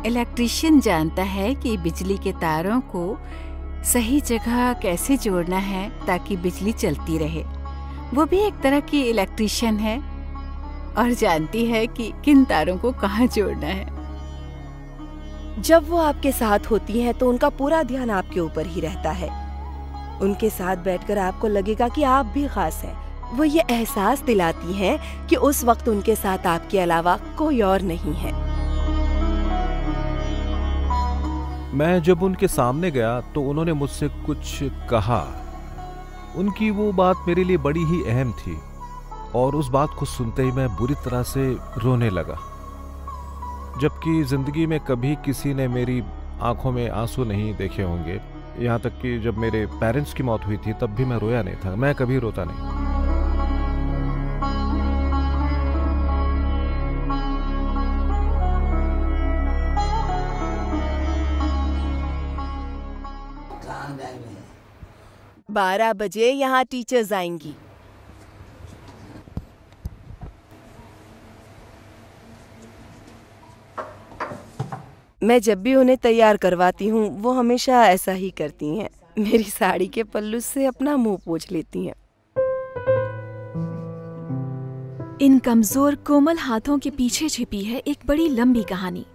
Electrician जानता है कि बिजली के तारों को सही जगह कैसे जोड़ना है ताकि बिजली चलती रहे। वो भी एक तरह की इलेक्ट्रिशियन है और जानती है कि किन तारों को कहाँ जोड़ना है। जब वो आपके साथ होती हैं तो उनका पूरा ध्यान आपके ऊपर ही रहता है। उनके साथ बैठकर आपको लगेगा कि आप भी खास हैं। वो ये एहसास दिलाती हैं कि उस वक्त उनके साथ आपके अलावा कोई और नहीं है। मैं जब उनके सामने गया तो उन्होंने मुझसे कुछ कहा। उनकी वो बात मेरे लिए बड़ी ही अहम थी और उस बात को सुनते ही मैं बुरी तरह से रोने लगा। जबकि जिंदगी में कभी किसी ने मेरी आंखों में आंसू नहीं देखे होंगे। यहाँ तक कि जब मेरे पेरेंट्स की मौत हुई थी तब भी मैं रोया नहीं था। मैं कभी रोता नहीं। बारह बजे यहाँ टीचर्स आएंगी। मैं जब भी उन्हें तैयार करवाती हूँ वो हमेशा ऐसा ही करती हैं। मेरी साड़ी के पल्लू से अपना मुंह पोंछ लेती हैं। इन कमजोर कोमल हाथों के पीछे छिपी है एक बड़ी लंबी कहानी।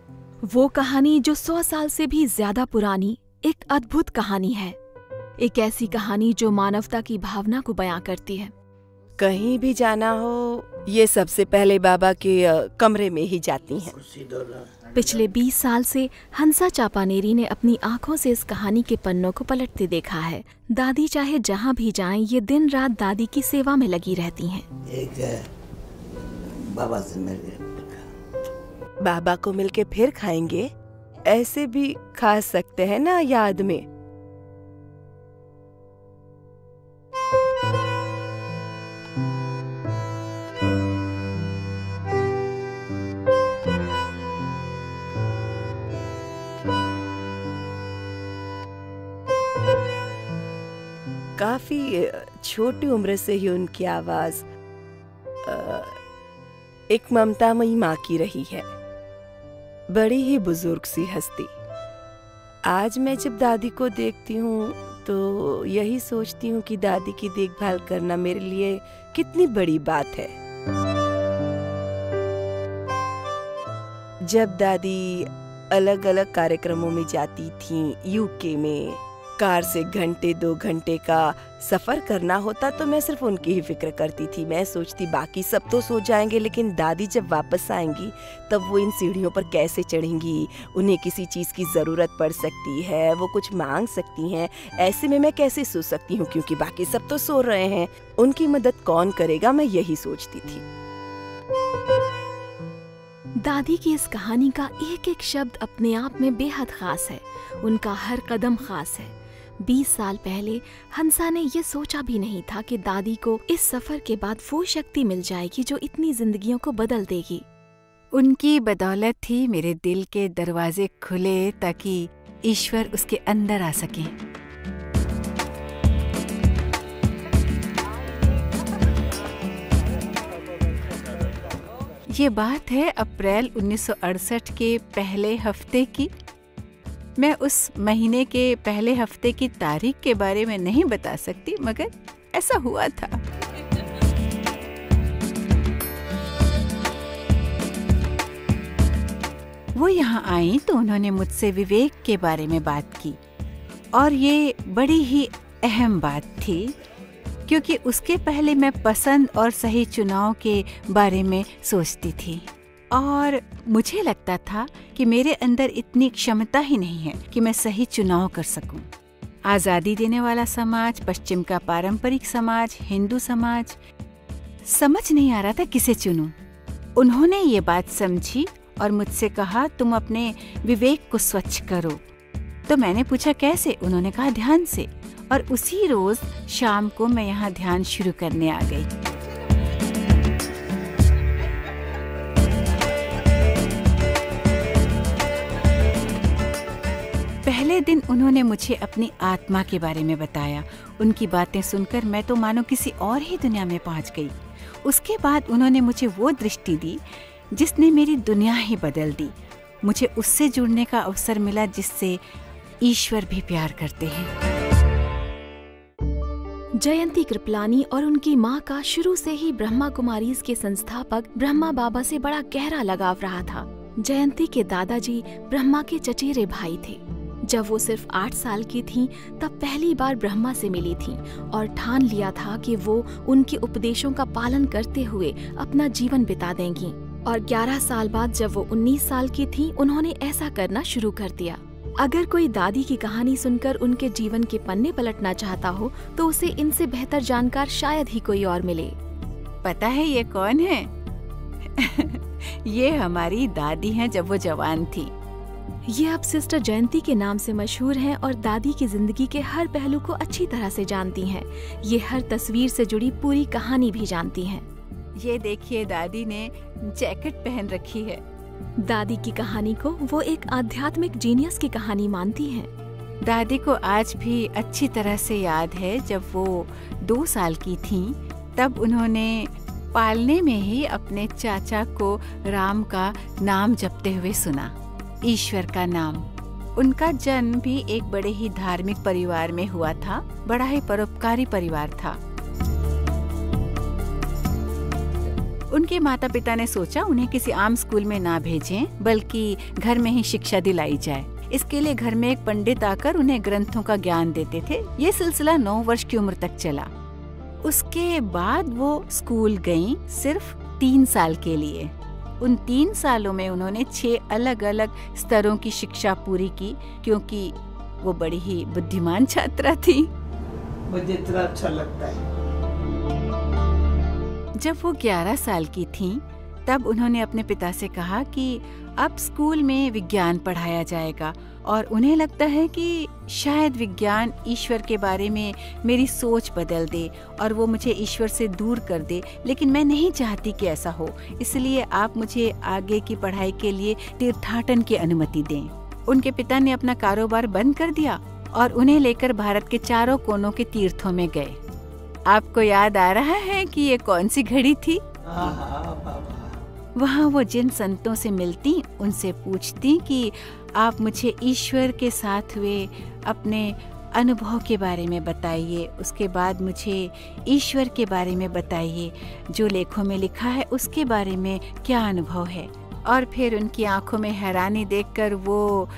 वो कहानी जो 100 साल से भी ज्यादा पुरानी एक अद्भुत कहानी है। एक ऐसी कहानी जो मानवता की भावना को बयां करती है। कहीं भी जाना हो ये सबसे पहले बाबा के कमरे में ही जाती हैं। पिछले 20 साल से हंसा चापानेरी ने अपनी आंखों से इस कहानी के पन्नों को पलटते देखा है। दादी चाहे जहाँ भी जाएं, ये दिन रात दादी की सेवा में लगी रहती हैं। बाबा से मिल बाबा को मिलके फिर खाएंगे। ऐसे भी खा सकते हैं ना याद में। काफी छोटी उम्र से ही उनकी आवाज एक ममतामयी माँ की रही है। बड़ी ही बुजुर्ग सी हस्ती। आज मैं जब दादी को देखती हूँ तो यही सोचती हूँ कि दादी की देखभाल करना मेरे लिए कितनी बड़ी बात है। जब दादी अलग अलग कार्यक्रमों में जाती थीं, यूके में कार से घंटे 2 घंटे का सफर करना होता तो मैं सिर्फ उनकी ही फिक्र करती थी। मैं सोचती बाकी सब तो सो जाएंगे, लेकिन दादी जब वापस आएंगी तब वो इन सीढ़ियों पर कैसे चढ़ेंगी। उन्हें किसी चीज की जरूरत पड़ सकती है, वो कुछ मांग सकती हैं। ऐसे में मैं कैसे सो सकती हूँ क्योंकि बाकी सब तो सो रहे हैं। उनकी मदद कौन करेगा, मैं यही सोचती थी। दादी की इस कहानी का एक एक शब्द अपने आप में बेहद खास है। उनका हर कदम खास है। 20 साल पहले हंसा ने ये सोचा भी नहीं था कि दादी को इस सफर के बाद वो शक्ति मिल जाएगी जो इतनी जिंदगियों को बदल देगी। उनकी बदौलत ही मेरे दिल के दरवाजे खुले ताकि ईश्वर उसके अंदर आ सके। ये बात है अप्रैल 1968 के पहले हफ्ते की। मैं उस महीने के पहले हफ्ते की तारीख के बारे में नहीं बता सकती, मगर ऐसा हुआ था। वो यहाँ आई तो उन्होंने मुझसे विवेक के बारे में बात की और ये बड़ी ही अहम बात थी क्योंकि उसके पहले मैं पसंद और सही चुनाव के बारे में सोचती थी और मुझे लगता था कि मेरे अंदर इतनी क्षमता ही नहीं है कि मैं सही चुनाव कर सकूं। आज़ादी देने वाला समाज, पश्चिम का पारंपरिक समाज, हिंदू समाज, समझ नहीं आ रहा था किसे चुनूं। उन्होंने ये बात समझी और मुझसे कहा तुम अपने विवेक को स्वच्छ करो। तो मैंने पूछा कैसे? उन्होंने कहा ध्यान से। और उसी रोज शाम को मैं यहाँ ध्यान शुरू करने आ गई। पहले दिन उन्होंने मुझे अपनी आत्मा के बारे में बताया। उनकी बातें सुनकर मैं तो मानो किसी और ही दुनिया में पहुंच गई। उसके बाद उन्होंने मुझे वो दृष्टि दी जिसने मेरी दुनिया ही बदल दी। मुझे उससे जुड़ने का अवसर मिला जिससे ईश्वर भी प्यार करते हैं। जयंती कृपलानी और उनकी माँ का शुरू से ही ब्रह्मा कुमारीज के संस्थापक ब्रह्मा बाबा से बड़ा गहरा लगाव रहा था। जयंती के दादाजी ब्रह्मा के चचेरे भाई थे। जब वो सिर्फ 8 साल की थीं, तब पहली बार ब्रह्मा से मिली थीं और ठान लिया था कि वो उनके उपदेशों का पालन करते हुए अपना जीवन बिता देंगी। और 11 साल बाद जब वो 19 साल की थीं, उन्होंने ऐसा करना शुरू कर दिया। अगर कोई दादी की कहानी सुनकर उनके जीवन के पन्ने पलटना चाहता हो तो उसे इनसे बेहतर जानकार शायद ही कोई और मिले। पता है ये कौन है? ये हमारी दादी हैं जब वो जवान थी। ये अब सिस्टर जयंती के नाम से मशहूर हैं और दादी की जिंदगी के हर पहलू को अच्छी तरह से जानती हैं। ये हर तस्वीर से जुड़ी पूरी कहानी भी जानती हैं। ये देखिए, दादी ने जैकेट पहन रखी है। दादी की कहानी को वो एक आध्यात्मिक जीनियस की कहानी मानती हैं। दादी को आज भी अच्छी तरह से याद है, जब वो 2 साल की थीं, तब उन्होंने पालने में ही अपने चाचा को राम का नाम जपते हुए सुना, ईश्वर का नाम। उनका जन्म भी एक बड़े ही धार्मिक परिवार में हुआ था, बड़ा ही परोपकारी परिवार था। उनके माता पिता ने सोचा उन्हें किसी आम स्कूल में ना भेजें, बल्कि घर में ही शिक्षा दिलाई जाए। इसके लिए घर में एक पंडित आकर उन्हें ग्रंथों का ज्ञान देते थे। ये सिलसिला 9 वर्ष की उम्र तक चला। उसके बाद वो स्कूल गईं, सिर्फ 3 साल के लिए। उन 3 सालों में उन्होंने 6 अलग अलग स्तरों की शिक्षा पूरी की, क्योंकि वो बड़ी ही बुद्धिमान छात्रा थी। मुझे इतना अच्छा लगता है। जब वो 11 साल की थीं, तब उन्होंने अपने पिता से कहा कि अब स्कूल में विज्ञान पढ़ाया जाएगा और उन्हें लगता है कि शायद विज्ञान ईश्वर के बारे में मेरी सोच बदल दे और वो मुझे ईश्वर से दूर कर दे, लेकिन मैं नहीं चाहती कि ऐसा हो, इसलिए आप मुझे आगे की पढ़ाई के लिए तीर्थाटन की अनुमति दें। उनके पिता ने अपना कारोबार बंद कर दिया और उन्हें लेकर भारत के चारों कोनों के तीर्थों में गए। आपको याद आ रहा है कि ये कौन सी घड़ी थी? वहाँ वो जिन संतों से मिलती, उनसे पूछती कि आप मुझे ईश्वर के साथ हुए अपने अनुभव के बारे में बताइए, उसके बाद मुझे ईश्वर के बारे में बताइए, जो लेखों में लिखा है उसके बारे में क्या अनुभव है। और फिर उनकी आंखों में हैरानी देखकर वो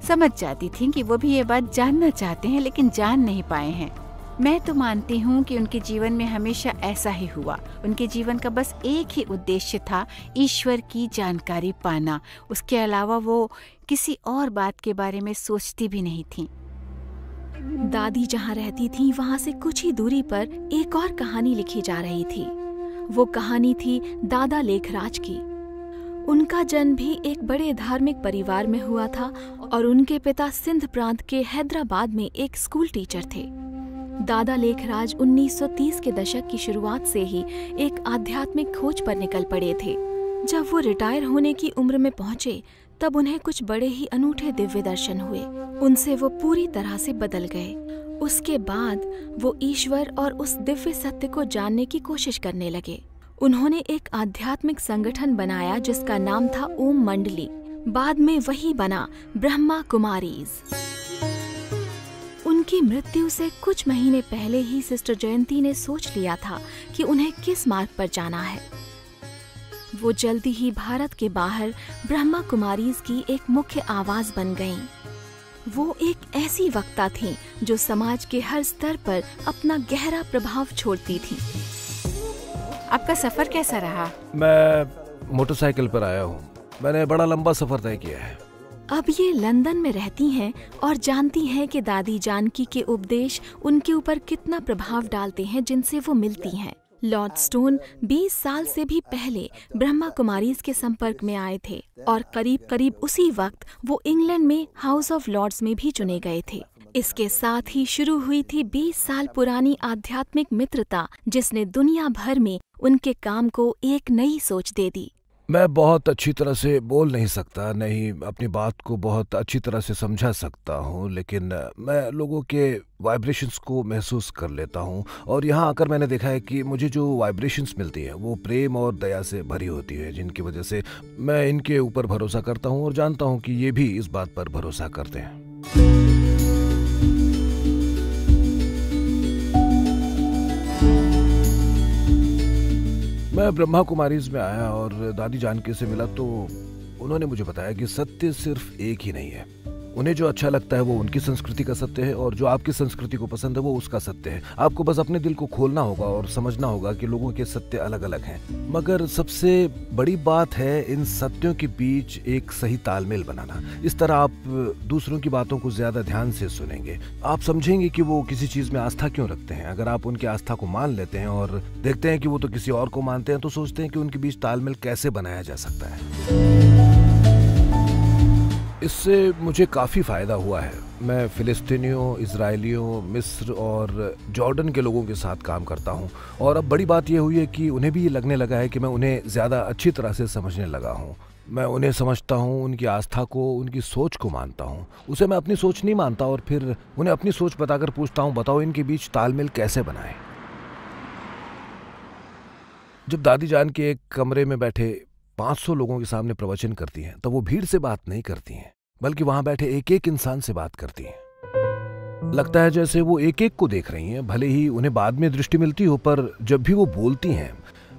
समझ जाती थी कि वो भी ये बात जानना चाहते हैं, लेकिन जान नहीं पाए हैं। मैं तो मानती हूँ कि उनके जीवन में हमेशा ऐसा ही हुआ। उनके जीवन का बस एक ही उद्देश्य था, ईश्वर की जानकारी पाना। उसके अलावा वो किसी और बात के बारे में सोचती भी नहीं थी। दादी जहाँ रहती थी, वहाँ से कुछ ही दूरी पर एक और कहानी लिखी जा रही थी। वो कहानी थी दादा लेखराज की। उनका जन्म भी एक बड़े धार्मिक परिवार में हुआ था और उनके पिता सिंध प्रांत के हैदराबाद में एक स्कूल टीचर थे। दादा लेखराज 1930 के दशक की शुरुआत से ही एक आध्यात्मिक खोज पर निकल पड़े थे। जब वो रिटायर होने की उम्र में पहुंचे, तब उन्हें कुछ बड़े ही अनूठे दिव्य दर्शन हुए। उनसे वो पूरी तरह से बदल गए। उसके बाद वो ईश्वर और उस दिव्य सत्य को जानने की कोशिश करने लगे। उन्होंने एक आध्यात्मिक संगठन बनाया जिसका नाम था ओम मंडली। बाद में वही बना ब्रह्मा कुमारीज। उनकी मृत्यु से कुछ महीने पहले ही सिस्टर जयंती ने सोच लिया था कि उन्हें किस मार्ग पर जाना है। वो जल्दी ही भारत के बाहर ब्रह्मा कुमारीज की एक मुख्य आवाज बन गईं। वो एक ऐसी वक्ता थीं जो समाज के हर स्तर पर अपना गहरा प्रभाव छोड़ती थीं। आपका सफर कैसा रहा? मैं मोटरसाइकिल पर आया हूँ। मैंने बड़ा लंबा सफर तय किया है। अब ये लंदन में रहती हैं और जानती हैं कि दादी जानकी के उपदेश उनके ऊपर कितना प्रभाव डालते हैं जिनसे वो मिलती हैं। लॉर्ड स्टोन 20 साल से भी पहले ब्रह्मा कुमारीज के संपर्क में आए थे और करीब करीब उसी वक्त वो इंग्लैंड में हाउस ऑफ लॉर्ड्स में भी चुने गए थे। इसके साथ ही शुरू हुई थी 20 साल पुरानी आध्यात्मिक मित्रता, जिसने दुनिया भर में उनके काम को एक नई सोच दे दी। मैं बहुत अच्छी तरह से बोल नहीं सकता, नहीं अपनी बात को बहुत अच्छी तरह से समझा सकता हूँ, लेकिन मैं लोगों के वाइब्रेशंस को महसूस कर लेता हूँ। और यहाँ आकर मैंने देखा है कि मुझे जो वाइब्रेशंस मिलती है वो प्रेम और दया से भरी होती है, जिनकी वजह से मैं इनके ऊपर भरोसा करता हूँ और जानता हूँ कि ये भी इस बात पर भरोसा करते हैं। मैं ब्रह्मा कुमारीज में आया और दादी जानकी से मिला तो उन्होंने मुझे बताया कि सत्य सिर्फ एक ही नहीं है। उन्हें जो अच्छा लगता है वो उनकी संस्कृति का सत्य है, और जो आपकी संस्कृति को पसंद है वो उसका सत्य है। आपको बस अपने दिल को खोलना होगा और समझना होगा कि लोगों के सत्य अलग अलग हैं, मगर सबसे बड़ी बात है इन सत्यों के बीच एक सही तालमेल बनाना। इस तरह आप दूसरों की बातों को ज्यादा ध्यान से सुनेंगे, आप समझेंगे कि वो किसी चीज में आस्था क्यों रखते हैं। अगर आप उनकी आस्था को मान लेते हैं और देखते हैं कि वो तो किसी और को मानते हैं, तो सोचते हैं कि उनके बीच तालमेल कैसे बनाया जा सकता है। इससे मुझे काफ़ी फ़ायदा हुआ है। मैं फ़िलिस्तीनियों, इजरायलियों, मिस्र और जॉर्डन के लोगों के साथ काम करता हूँ, और अब बड़ी बात यह हुई है कि उन्हें भी ये लगने लगा है कि मैं उन्हें ज़्यादा अच्छी तरह से समझने लगा हूँ। मैं उन्हें समझता हूँ, उनकी आस्था को, उनकी सोच को मानता हूँ। उसे मैं अपनी सोच नहीं मानता और फिर उन्हें अपनी सोच बताकर पूछता हूँ, बताओ इनके बीच तालमेल कैसे बनाएं। जब दादी जान के एक कमरे में बैठे 500 लोगों के सामने प्रवचन करती हैं, तो वो भीड़ से बात नहीं करती हैं, बल्कि वहां बैठे एक एक इंसान से बात करती हैं। लगता है जैसे वो एक एक को देख रही हैं, भले ही उन्हें बाद में दृष्टि मिलती हो, पर जब भी वो बोलती हैं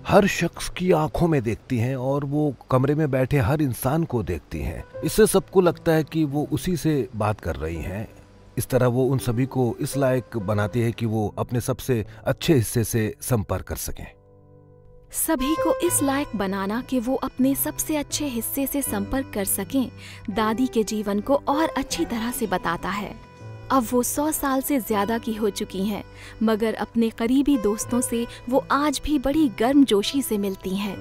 हर शख्स की आंखों में देखती हैं और वो कमरे में बैठे हर इंसान को देखती हैं। इससे सबको लगता है कि वो उसी से बात कर रही हैं। इस तरह वो उन सभी को इस लायक बनाती है कि वो अपने सबसे अच्छे हिस्से से संपर्क कर सकें। सभी को इस लायक बनाना कि वो अपने सबसे अच्छे हिस्से से संपर्क कर सकें, दादी के जीवन को और अच्छी तरह से बताता है। अब वो 100 साल से ज्यादा की हो चुकी हैं, मगर अपने करीबी दोस्तों से वो आज भी बड़ी गर्मजोशी से मिलती हैं।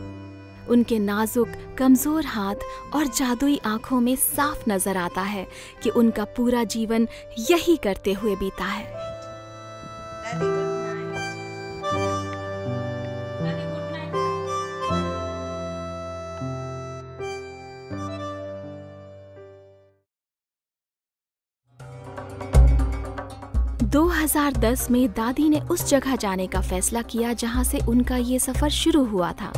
उनके नाजुक, कमजोर हाथ और जादुई आंखों में साफ नजर आता है कि उनका पूरा जीवन यही करते हुए बीता है। 2010 में दादी ने उस जगह जाने का फैसला किया जहां से उनका ये सफर शुरू हुआ था।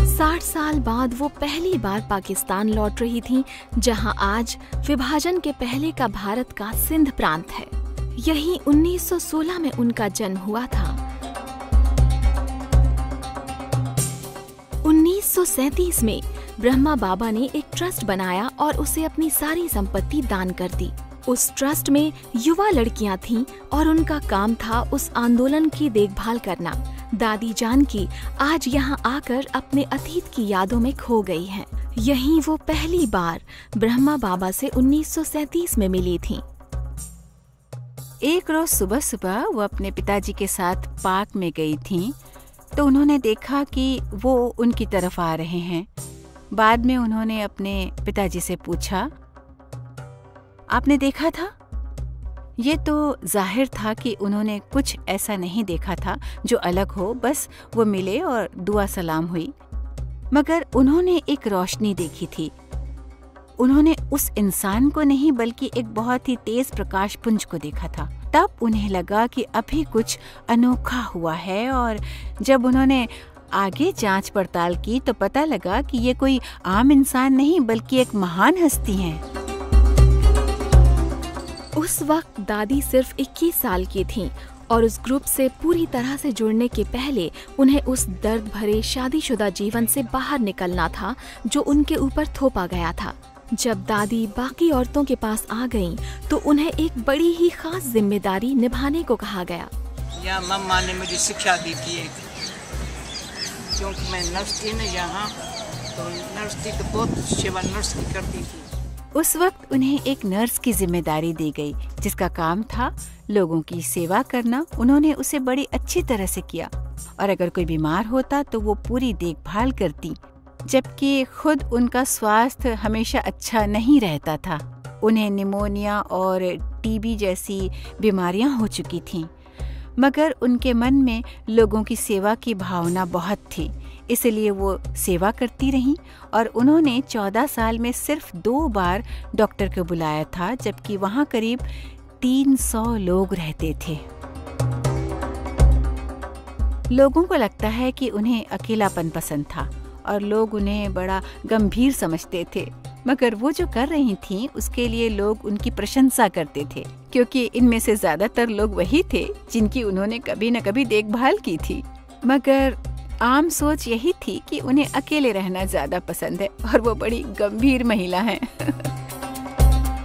60 साल बाद वो पहली बार पाकिस्तान लौट रही थीं, जहां आज विभाजन के पहले का भारत का सिंध प्रांत है। यही 1916 में उनका जन्म हुआ था। 1937 में ब्रह्मा बाबा ने एक ट्रस्ट बनाया और उसे अपनी सारी संपत्ति दान कर दी। उस ट्रस्ट में युवा लड़कियां थीं और उनका काम था उस आंदोलन की देखभाल करना। दादी जानकी आज यहाँ आकर अपने अतीत की यादों में खो गई हैं। यहीं वो पहली बार ब्रह्मा बाबा से 1937 में मिली थीं। एक रोज सुबह सुबह वो अपने पिताजी के साथ पार्क में गई थीं, तो उन्होंने देखा कि वो उनकी तरफ आ रहे हैं। बाद में उन्होंने अपने पिताजी से पूछा, आपने देखा था? ये तो जाहिर था कि उन्होंने कुछ ऐसा नहीं देखा था जो अलग हो, बस वो मिले और दुआ सलाम हुई। मगर उन्होंने एक रोशनी देखी थी। उन्होंने उस इंसान को नहीं बल्कि एक बहुत ही तेज प्रकाश पुंज को देखा था। तब उन्हें लगा कि अभी कुछ अनोखा हुआ है, और जब उन्होंने आगे जांच पड़ताल की तो पता लगा कि ये कोई आम इंसान नहीं बल्कि एक महान हस्ती है। उस वक्त दादी सिर्फ 21 साल की थीं और उस ग्रुप से पूरी तरह से जुड़ने के पहले उन्हें उस दर्द भरे शादीशुदा जीवन से बाहर निकलना था जो उनके ऊपर थोपा गया था। जब दादी बाकी औरतों के पास आ गईं, तो उन्हें एक बड़ी ही खास जिम्मेदारी निभाने को कहा गया। यहाँ मम्मा ने मुझे शिक्षा दी थी, क्योंकि मैं नर्स थी न यहाँ, तो नर्स थी तो बहुत सेवा नर्स की करती थी। उस वक्त उन्हें एक नर्स की जिम्मेदारी दी गई, जिसका काम था लोगों की सेवा करना। उन्होंने उसे बड़ी अच्छी तरह से किया, और अगर कोई बीमार होता तो वो पूरी देखभाल करती, जबकि खुद उनका स्वास्थ्य हमेशा अच्छा नहीं रहता था। उन्हें निमोनिया और टीबी जैसी बीमारियां हो चुकी थीं, मगर उनके मन में लोगों की सेवा की भावना बहुत थी। इसलिए वो सेवा करती रहीं और उन्होंने 14 साल में सिर्फ 2 बार डॉक्टर को बुलाया था, जबकि वहाँ करीब 300 लोग रहते थे। लोगों को लगता है कि उन्हें अकेलापन पसंद था और लोग उन्हें बड़ा गंभीर समझते थे, मगर वो जो कर रही थीं उसके लिए लोग उनकी प्रशंसा करते थे, क्योंकि इनमें से ज्यादातर लोग वही थे जिनकी उन्होंने कभी न कभी देखभाल की थी। मगर आम सोच यही थी कि उन्हें अकेले रहना ज्यादा पसंद है और वो बड़ी गंभीर महिला हैं।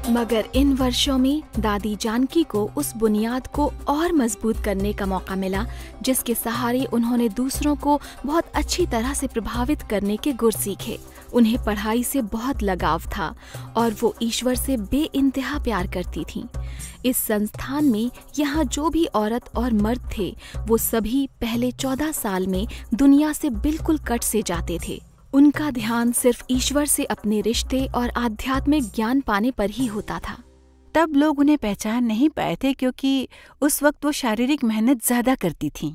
मगर इन वर्षों में दादी जानकी को उस बुनियाद को और मजबूत करने का मौका मिला जिसके सहारे उन्होंने दूसरों को बहुत अच्छी तरह से प्रभावित करने के गुर सीखे। उन्हें पढ़ाई से बहुत लगाव था और वो ईश्वर से बेइंतहा प्यार करती थीं। इस संस्थान में यहाँ जो भी औरत और मर्द थे वो सभी पहले 14 साल में दुनिया से बिल्कुल कट से जाते थे। उनका ध्यान सिर्फ ईश्वर से अपने रिश्ते और आध्यात्मिक ज्ञान पाने पर ही होता था। तब लोग उन्हें पहचान नहीं पाए थे क्योंकि उस वक्त वो शारीरिक मेहनत ज्यादा करती थीं।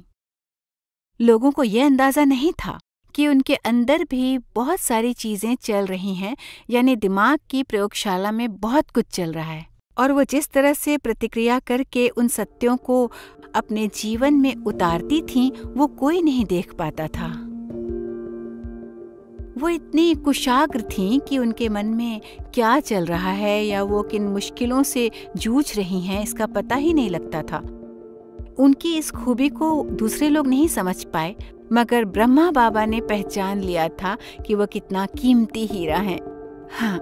लोगों को ये अंदाजा नहीं था कि उनके अंदर भी बहुत सारी चीजें चल रही हैं, यानी दिमाग की प्रयोगशाला में बहुत कुछ चल रहा है, और वो जिस तरह से प्रतिक्रिया करके उन सत्यों को अपने जीवन में उतारती थीं, वो कोई नहीं देख पाता था। वो इतनी कुशाग्र थीं कि उनके मन में क्या चल रहा है या वो किन मुश्किलों से जूझ रही हैं इसका पता ही नहीं लगता था। उनकी इस खूबी को दूसरे लोग नहीं समझ पाए, मगर ब्रह्मा बाबा ने पहचान लिया था कि वो कितना कीमती हीरा है। हाँ,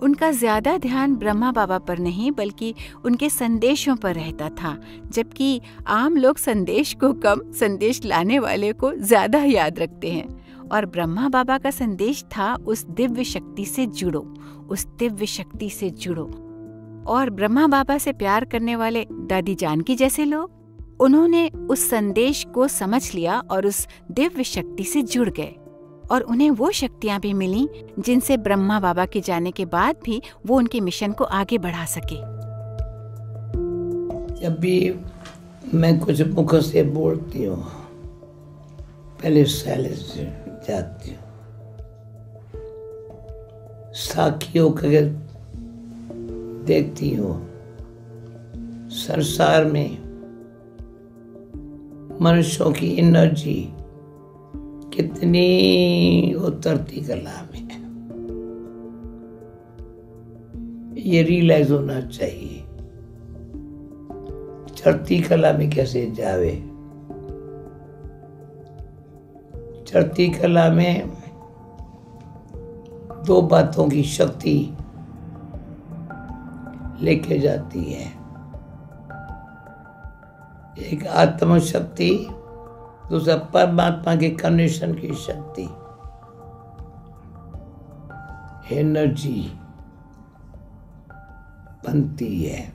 उनका ज्यादा ध्यान ब्रह्मा बाबा पर नहीं बल्कि उनके संदेशों पर रहता था, जबकि आम लोग संदेश को कम, संदेश लाने वाले को ज्यादा याद रखते हैं। और ब्रह्मा बाबा का संदेश था उस दिव्य शक्ति से जुड़ो, उस दिव्य शक्ति से जुड़ो। और ब्रह्मा बाबा से प्यार करने वाले दादी जानकी जैसे लोग, उन्होंने उस संदेश को समझ लिया और उस दिव्य शक्ति से जुड़ गए, और उन्हें वो शक्तियां भी मिली जिनसे ब्रह्मा बाबा के जाने के बाद भी वो उनके मिशन को आगे बढ़ा सके। जब भी मैं कुछ मुख से बोलती हूँ, पहले साइलेंस जाती हूँ, साखियों को देखती हूँ। संसार में मनुष्यों की एनर्जी कितनी उतरती कला में है, ये रियलाइज होना चाहिए। चढ़ती कला में कैसे जावे। चढ़ती कला में 2 बातों की शक्ति लेके जाती है, एक आत्म शक्ति, दूसरा परमात्मा के कनेक्शन की शक्ति, एनर्जी बनती है।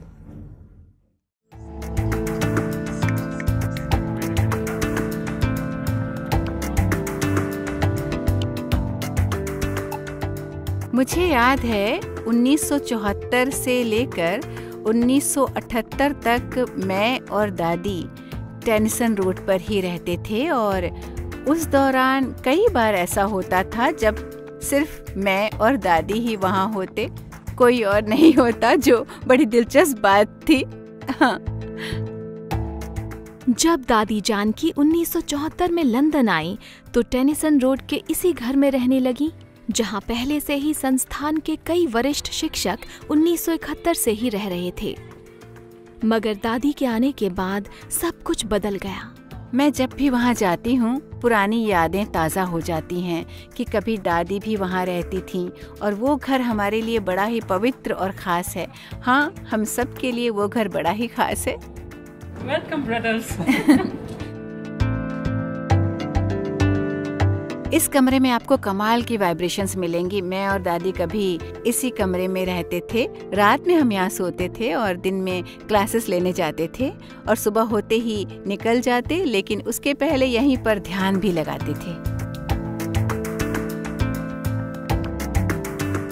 मुझे याद है 1974 से लेकर 1978 तक मैं और दादी टेनिसन रोड पर ही रहते थे, और उस दौरान कई बार ऐसा होता था जब सिर्फ मैं और दादी ही वहाँ होते, कोई और नहीं होता, जो बड़ी दिलचस्प बात थी। हाँ। जब दादी जानकी 1974 में लंदन आई तो टेनिसन रोड के इसी घर में रहने लगी, जहाँ पहले से ही संस्थान के कई वरिष्ठ शिक्षक 1971 से ही रह रहे थे। मगर दादी के आने के बाद सब कुछ बदल गया। मैं जब भी वहाँ जाती हूँ पुरानी यादें ताज़ा हो जाती हैं कि कभी दादी भी वहाँ रहती थीं, और वो घर हमारे लिए बड़ा ही पवित्र और ख़ास है। हाँ, हम सब के लिए वो घर बड़ा ही ख़ास है। Welcome, brothers. इस कमरे में आपको कमाल की वाइब्रेशंस मिलेंगी। मैं और दादी कभी इसी कमरे में रहते थे। रात में हम यहाँ सोते थे और दिन में क्लासेस लेने जाते थे, और सुबह होते ही निकल जाते, लेकिन उसके पहले यहीं पर ध्यान भी लगाते थे।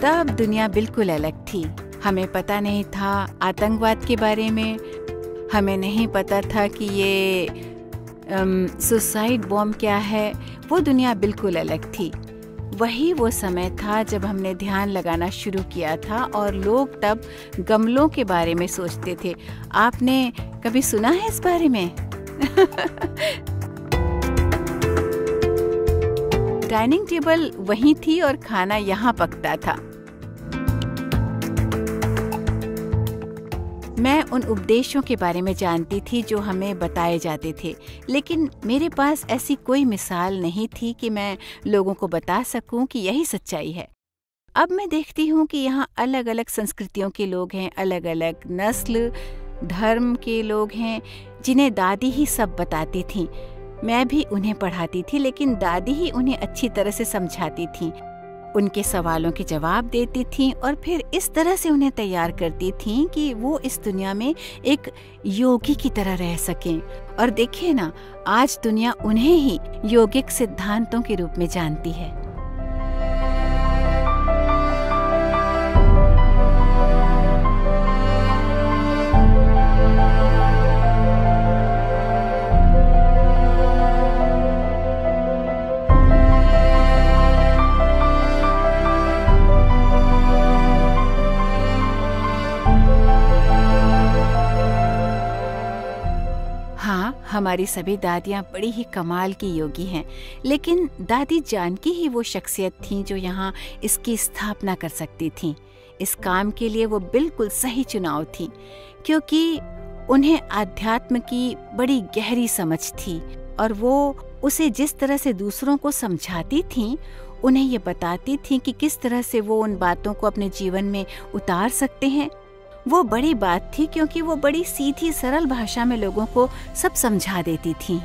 तब दुनिया बिल्कुल अलग थी। हमें पता नहीं था आतंकवाद के बारे में, हमें नहीं पता था कि ये सुसाइड बॉम्ब क्या है, वो दुनिया बिल्कुल अलग थी। वही वो समय था जब हमने ध्यान लगाना शुरू किया था और लोग तब गमलों के बारे में सोचते थे। आपने कभी सुना है इस बारे में? डाइनिंग टेबल वहीं थी और खाना यहाँ पकता था। मैं उन उपदेशों के बारे में जानती थी जो हमें बताए जाते थे, लेकिन मेरे पास ऐसी कोई मिसाल नहीं थी कि मैं लोगों को बता सकूं कि यही सच्चाई है। अब मैं देखती हूँ कि यहाँ अलग अलग संस्कृतियों के लोग हैं, अलग अलग नस्ल धर्म के लोग हैं, जिन्हें दादी ही सब बताती थीं। मैं भी उन्हें पढ़ाती थी, लेकिन दादी ही उन्हें अच्छी तरह से समझाती थीं, उनके सवालों के जवाब देती थीं और फिर इस तरह से उन्हें तैयार करती थीं कि वो इस दुनिया में एक योगी की तरह रह सकें। और देखिए ना, आज दुनिया उन्हें ही योगिक सिद्धांतों के रूप में जानती है। हमारी सभी दादियाँ बड़ी ही कमाल की योगी हैं, लेकिन दादी जानकी ही वो शख्सियत थीं जो यहाँ इसकी स्थापना कर सकती थीं। इस काम के लिए वो बिल्कुल सही चुनाव थी, क्योंकि उन्हें अध्यात्म की बड़ी गहरी समझ थी और वो उसे जिस तरह से दूसरों को समझाती थीं, उन्हें ये बताती थीं कि किस तरह से वो उन बातों को अपने जीवन में उतार सकते हैं। वो बड़ी बात थी, क्योंकि वो बड़ी सीधी सरल भाषा में लोगों को सब समझा देती थीं।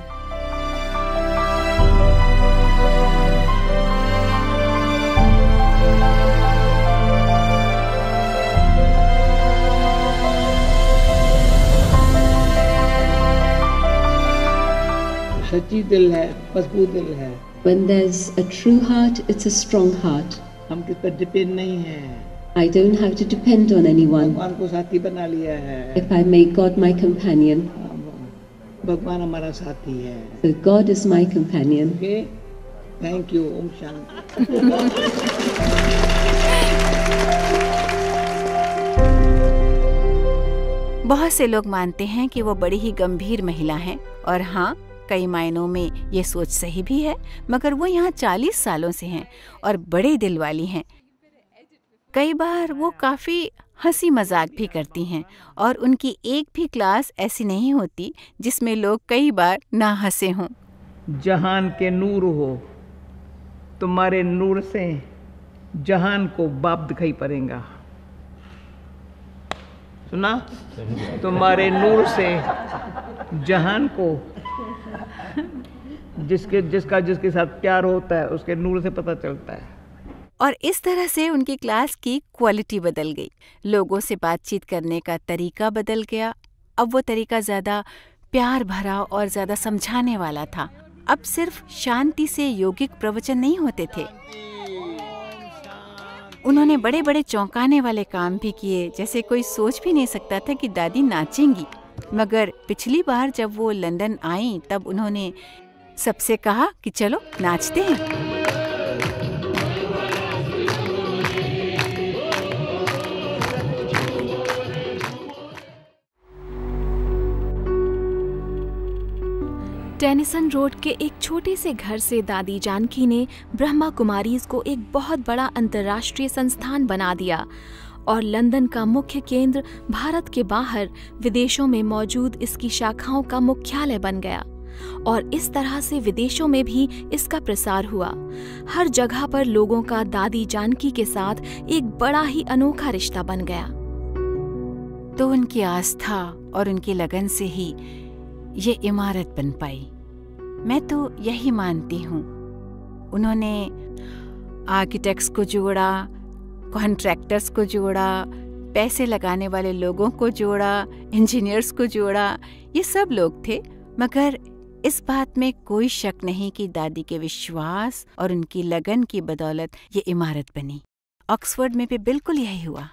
सच्ची दिल है, मजबूत दिल है। When there's a true heart, it's a strong heart. हम किस पर डिपेंड नहीं हैं। I don't have to depend on anyone. भगवान को साथी बना लिया है। If I make God my companion, भगवान हमारा साथी है। so God is my companion. Okay? Thank you. Om Shanti. बहुत से लोग मानते हैं कि वो बड़ी ही गंभीर महिला हैं, और हाँ, कई मायनों में ये सोच सही भी है, मगर वो यहाँ 40 सालों से हैं और बड़े दिल वाली हैं। कई बार वो काफ़ी हंसी मजाक भी करती हैं, और उनकी एक भी क्लास ऐसी नहीं होती जिसमें लोग कई बार ना हंसे हों। जहान के नूर हो, तुम्हारे नूर से जहान को बाप दिखाई पड़ेगा। सुना? तुम्हारे नूर से जहान को जिसके साथ प्यार होता है, उसके नूर से पता चलता है। और इस तरह से उनकी क्लास की क्वालिटी बदल गई, लोगों से बातचीत करने का तरीका बदल गया। अब वो तरीका ज़्यादा प्यार भरा और ज़्यादा समझाने वाला था। अब सिर्फ शांति से यौगिक प्रवचन नहीं होते थे, उन्होंने बड़े बड़े चौंकाने वाले काम भी किए, जैसे कोई सोच भी नहीं सकता था कि दादी नाचेंगी। मगर पिछली बार जब वो लंदन आईं, तब उन्होंने सबसे कहा कि चलो नाचते हैं। टेनिसन रोड के एक छोटे से घर से दादी जानकी ने ब्रह्मा कुमारीज को एक बहुत बड़ा अंतर्राष्ट्रीय संस्थान बना दिया और लंदन का मुख्य केंद्र भारत के बाहर विदेशों में मौजूद इसकी शाखाओं का मुख्यालय बन गया। और इस तरह से विदेशों में भी इसका प्रसार हुआ। हर जगह पर लोगों का दादी जानकी के साथ एक बड़ा ही अनोखा रिश्ता बन गया। तो उनकी आस्था और उनकी लगन से ही ये इमारत बन पाई। मैं तो यही मानती हूँ। उन्होंने आर्किटेक्ट्स को जोड़ा, कॉन्ट्रैक्टर्स को जोड़ा, पैसे लगाने वाले लोगों को जोड़ा, इंजीनियर्स को जोड़ा। ये सब लोग थे, मगर इस बात में कोई शक नहीं कि दादी के विश्वास और उनकी लगन की बदौलत ये इमारत बनी। ऑक्सफोर्ड में भी बिल्कुल यही हुआ।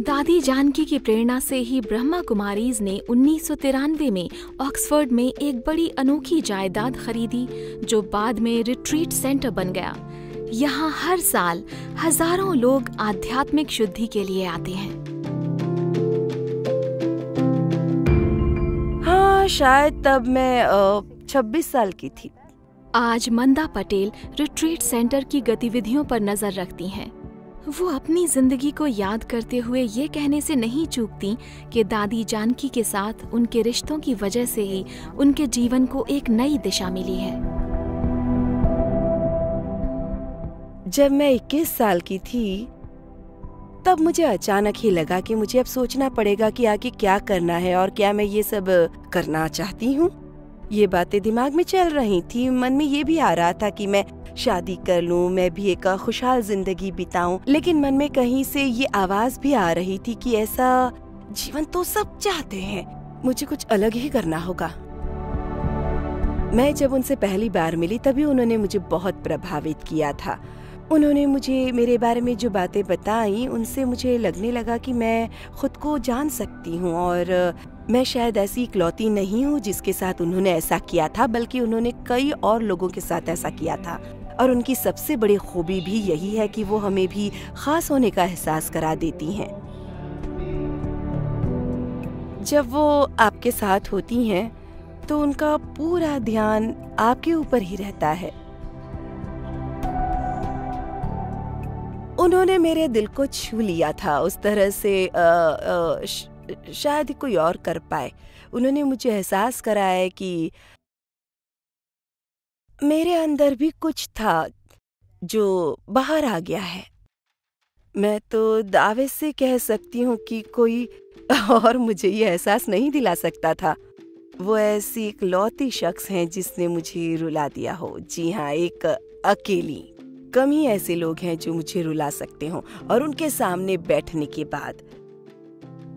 दादी जानकी की प्रेरणा से ही ब्रह्मा कुमारीज ने 1993 में ऑक्सफोर्ड में एक बड़ी अनोखी जायदाद खरीदी जो बाद में रिट्रीट सेंटर बन गया। यहाँ हर साल हजारों लोग आध्यात्मिक शुद्धि के लिए आते हैं। हाँ, शायद तब मैं 26 साल की थी। आज मंदा पटेल रिट्रीट सेंटर की गतिविधियों पर नजर रखती हैं। वो अपनी जिंदगी को याद करते हुए ये कहने से नहीं चूकती कि दादी जानकी के साथ उनके रिश्तों की वजह से ही उनके जीवन को एक नई दिशा मिली है। जब मैं 21 साल की थी तब मुझे अचानक ही लगा कि मुझे अब सोचना पड़ेगा कि आगे क्या करना है और क्या मैं ये सब करना चाहती हूँ। ये बातें दिमाग में चल रही थी, मन में ये भी आ रहा था कि मैं शादी कर लूं, मैं भी एक खुशहाल जिंदगी बिताऊं। लेकिन मन में कहीं से ये आवाज भी आ रही थी कि ऐसा जीवन तो सब चाहते हैं, मुझे कुछ अलग ही करना होगा। मैं जब उनसे पहली बार मिली तभी उन्होंने मुझे बहुत प्रभावित किया था। उन्होंने मुझे मेरे बारे में जो बातें बताई उनसे मुझे लगने लगा कि मैं खुद को जान सकती हूँ और मैं शायद ऐसी इकलौती नहीं हूँ जिसके साथ उन्होंने ऐसा किया था, बल्कि उन्होंने कई और लोगों के साथ ऐसा किया था। और उनकी सबसे बड़ी खूबी भी यही है कि वो हमें भी खास होने का एहसास करा देती हैं। जब वो आपके साथ होती हैं तो उनका पूरा ध्यान आपके ऊपर ही रहता है। उन्होंने मेरे दिल को छू लिया था उस तरह से शायद कोई और कर पाए। उन्होंने मुझे एहसास कराया कि मेरे अंदर भी कुछ था जो बाहर आ गया है। मैं तो दावे से कह सकती हूँ कि कोई और मुझे ये एहसास नहीं दिला सकता था। वो ऐसी इकलौती शख्स हैं जिसने मुझे रुला दिया हो। जी हाँ, एक अकेली। कम ही ऐसे लोग हैं जो मुझे रुला सकते हो। और उनके सामने बैठने के बाद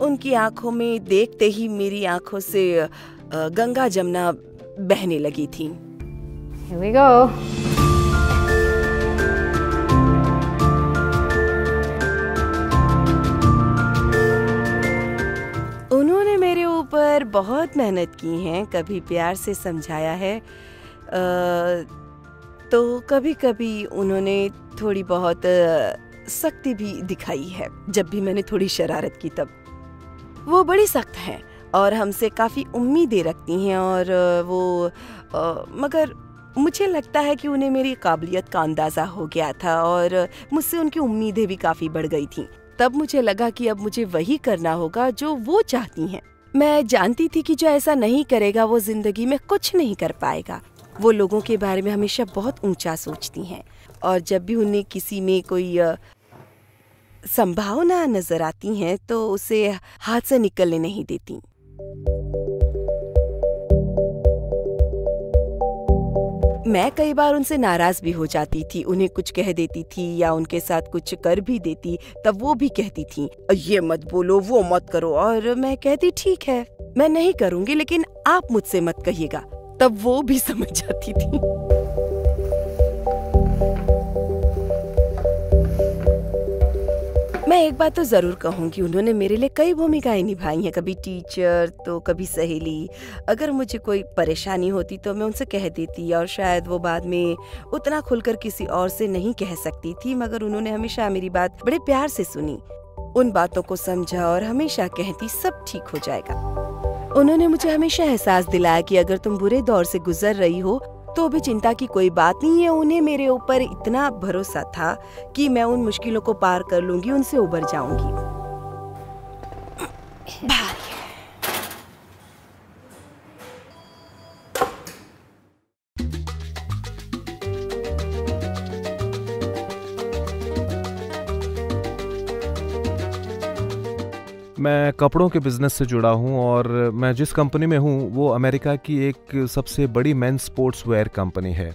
उनकी आंखों में देखते ही मेरी आंखों से गंगा जमुना बहने लगी थी। Here we go. उन्होंने मेरे ऊपर बहुत मेहनत की है, कभी प्यार से समझाया है तो कभी कभी उन्होंने थोड़ी बहुत सख्ती भी दिखाई है। जब भी मैंने थोड़ी शरारत की तब वो बड़ी सख्त हैं और हमसे काफ़ी उम्मीदें रखती हैं और वो मगर मुझे लगता है कि उन्हें मेरी काबिलियत का अंदाज़ा हो गया था और मुझसे उनकी उम्मीदें भी काफ़ी बढ़ गई थीं। तब मुझे लगा कि अब मुझे वही करना होगा जो वो चाहती हैं। मैं जानती थी कि जो ऐसा नहीं करेगा वो जिंदगी में कुछ नहीं कर पाएगा। वो लोगों के बारे में हमेशा बहुत ऊंचा सोचती हैं और जब भी उन्हें किसी में कोई संभावना नजर आती हैं तो उसे हाथ से निकलने नहीं देती। मैं कई बार उनसे नाराज भी हो जाती थी, उन्हें कुछ कह देती थी या उनके साथ कुछ कर भी देती। तब वो भी कहती थी ये मत बोलो, वो मत करो, और मैं कहती ठीक है मैं नहीं करूंगी, लेकिन आप मुझसे मत कहिएगा। तब वो भी समझ जाती थी। मैं एक बात तो जरूर कहूंगी, उन्होंने मेरे लिए कई भूमिकाएं निभाई हैं, कभी टीचर तो कभी सहेली। अगर मुझे कोई परेशानी होती तो मैं उनसे कह देती और शायद वो बाद में उतना खुलकर किसी और से नहीं कह सकती थी, मगर उन्होंने हमेशा मेरी बात बड़े प्यार से सुनी, उन बातों को समझा और हमेशा कहती सब ठीक हो जाएगा। उन्होंने मुझे हमेशा एहसास दिलाया कि अगर तुम बुरे दौर से गुजर रही हो तो भी चिंता की कोई बात नहीं है। उन्हें मेरे ऊपर इतना भरोसा था कि मैं उन मुश्किलों को पार कर लूंगी, उनसे उबर जाऊंगी। मैं कपड़ों के बिजनेस से जुड़ा हूं और मैं जिस कंपनी में हूं वो अमेरिका की एक सबसे बड़ी मेंस स्पोर्ट्स वेयर कंपनी है।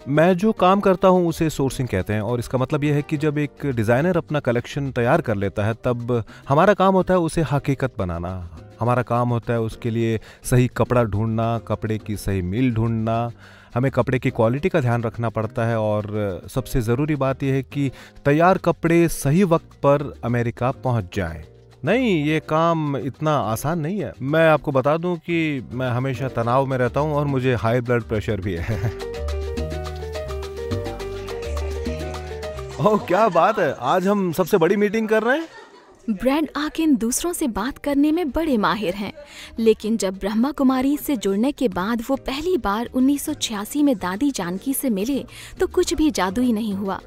मैं जो काम करता हूं उसे सोर्सिंग कहते हैं और इसका मतलब यह है कि जब एक डिज़ाइनर अपना कलेक्शन तैयार कर लेता है तब हमारा काम होता है उसे हकीकत बनाना। हमारा काम होता है उसके लिए सही कपड़ा ढूंढना, कपड़े की सही मिल ढूंढना, हमें कपड़े की क्वालिटी का ध्यान रखना पड़ता है और सबसे ज़रूरी बात यह है कि तैयार कपड़े सही वक्त पर अमेरिका पहुंच जाएं। नहीं, ये काम इतना आसान नहीं है। मैं आपको बता दूं कि मैं हमेशा तनाव में रहता हूं और मुझे हाई ब्लड प्रेशर भी है। ओह, क्या बात है, आज हम सबसे बड़ी मीटिंग कर रहे हैं। ब्रैड आकिन दूसरों से बात करने में बड़े माहिर हैं, लेकिन जब ब्रह्मा कुमारी से जुड़ने के बाद वो पहली बार 1986 में दादी जानकी से मिले तो कुछ भी जादुई नहीं हुआ।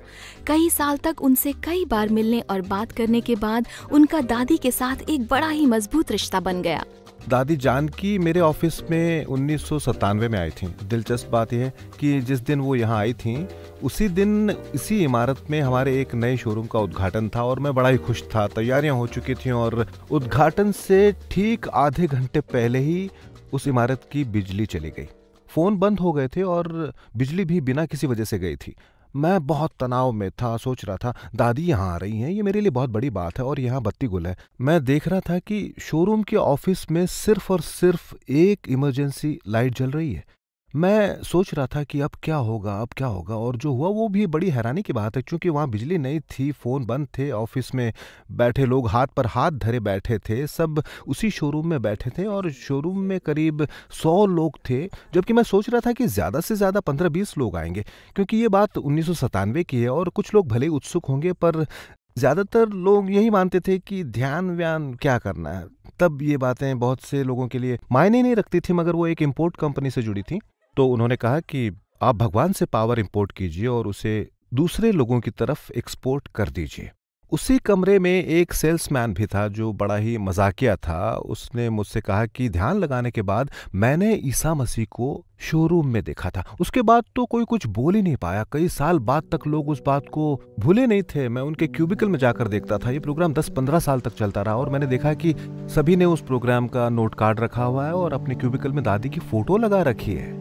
कई साल तक उनसे कई बार मिलने और बात करने के बाद उनका दादी के साथ एक बड़ा ही मजबूत रिश्ता बन गया। दादी जानकी मेरे ऑफिस में 1997 में आई थी। दिलचस्प बात यह है कि जिस दिन वो यहाँ आई थी उसी दिन इसी इमारत में हमारे एक नए शोरूम का उद्घाटन था और मैं बड़ा ही खुश था। तैयारियां हो चुकी थीं और उद्घाटन से ठीक आधे घंटे पहले ही उस इमारत की बिजली चली गई। फोन बंद हो गए थे और बिजली भी बिना किसी वजह से गई थी। मैं बहुत तनाव में था, सोच रहा था दादी यहाँ आ रही हैं, ये मेरे लिए बहुत बड़ी बात है और यहाँ बत्ती गुल है। मैं देख रहा था कि शोरूम के ऑफिस में सिर्फ और सिर्फ एक इमरजेंसी लाइट जल रही है। मैं सोच रहा था कि अब क्या होगा, अब क्या होगा, और जो हुआ वो भी बड़ी हैरानी की बात है क्योंकि वहाँ बिजली नहीं थी, फ़ोन बंद थे, ऑफिस में बैठे लोग हाथ पर हाथ धरे बैठे थे, सब उसी शोरूम में बैठे थे और शोरूम में करीब 100 लोग थे, जबकि मैं सोच रहा था कि ज़्यादा से ज़्यादा 15-20 लोग आएंगे क्योंकि ये बात 1997 की है और कुछ लोग भले उत्सुक होंगे पर ज़्यादातर लोग यही मानते थे कि ध्यान व्यान क्या करना है। तब ये बातें बहुत से लोगों के लिए मायने नहीं रखती थी, मगर वो एक इम्पोर्ट कंपनी से जुड़ी थी। तो उन्होंने कहा कि आप भगवान से पावर इंपोर्ट कीजिए और उसे दूसरे लोगों की तरफ एक्सपोर्ट कर दीजिए। उसी कमरे में एक सेल्समैन भी था जो बड़ा ही मजाकिया था। उसने मुझसे कहा कि ध्यान लगाने के बाद मैंने ईसा मसीह को शोरूम में देखा था। उसके बाद तो कोई कुछ बोल ही नहीं पाया। कई साल बाद तक लोग उस बात को भूले नहीं थे। मैं उनके क्यूबिकल में जाकर देखता था। ये प्रोग्राम 10-15 साल तक चलता रहा और मैंने देखा कि सभी ने उस प्रोग्राम का नोट कार्ड रखा हुआ है और अपने क्यूबिकल में दादी की फोटो लगा रखी है।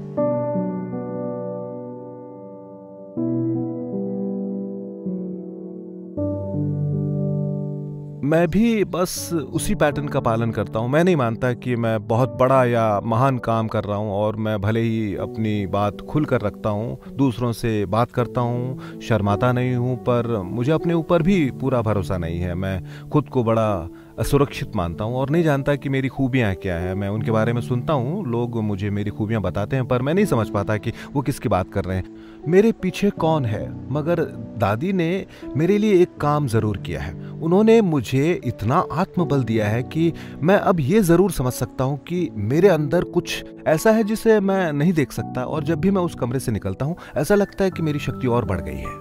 मैं भी बस उसी पैटर्न का पालन करता हूँ। मैं नहीं मानता कि मैं बहुत बड़ा या महान काम कर रहा हूँ और मैं भले ही अपनी बात खुल कर रखता हूँ, दूसरों से बात करता हूँ, शर्माता नहीं हूँ, पर मुझे अपने ऊपर भी पूरा भरोसा नहीं है। मैं खुद को बड़ा असुरक्षित मानता हूँ और नहीं जानता कि मेरी खूबियाँ क्या है। मैं उनके बारे में सुनता हूँ, लोग मुझे मेरी खूबियाँ बताते हैं, पर मैं नहीं समझ पाता कि वो किसकी बात कर रहे हैं, मेरे पीछे कौन है। मगर दादी ने मेरे लिए एक काम ज़रूर किया है। उन्होंने मुझे इतना आत्मबल दिया है कि मैं अब ये ज़रूर समझ सकता हूँ कि मेरे अंदर कुछ ऐसा है जिसे मैं नहीं देख सकता, और जब भी मैं उस कमरे से निकलता हूँ ऐसा लगता है कि मेरी शक्ति और बढ़ गई है।